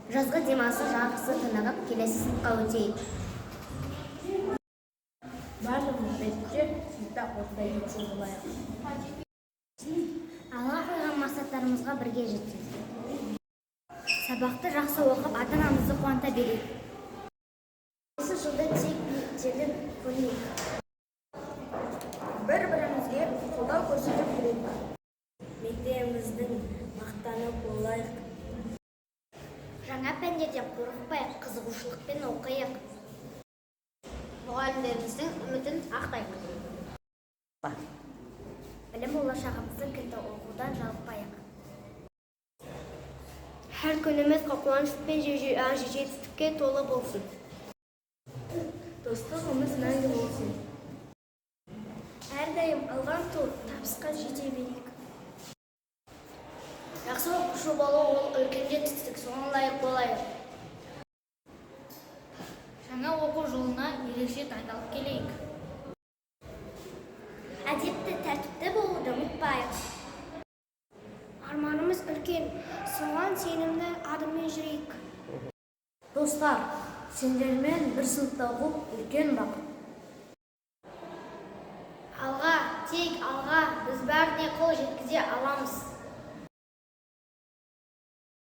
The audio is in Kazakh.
Жазғы демалысы жақсы тынығып, келесі сыныпқа өтейік. Барлығымыз бетте сыныпта осылай кетсе болайық. Алға қойған мақсаттарымызға бірге жетейік. Сабақты жақсы оқып, ата-анамызды қуанта берейік. Осы жылда тек биіктерден көрмейік. Бір-бірімізге қолдау көрсетіп жүрейік. Мектебіміздің мақтаны болайық. Жаңа пәндерден қорықпайық, қызығушылықпен оқиық. Мұғалімдеріміздің үмітін ақтайық. Білім болашағымыздың кілті, оқудан жалықпайық. Her günümüz қуаныш пен жетістікке толы болсын. Достығымыз мәңгі болсын. Әрдайым алған туып, табысқа жете берейік. Жақсы оқушы болу ол үлкен жетістік, соған лайық болайық. Жаңа оқу жылына ерекше дайындалып келейік. Әдепті, тәртіпті болуды ұмытпайық. Арманымыз үлкен, соған сенімді адыммен жүрейік. Достар, сендермен бір сыныпта оқу үлкен бақыт.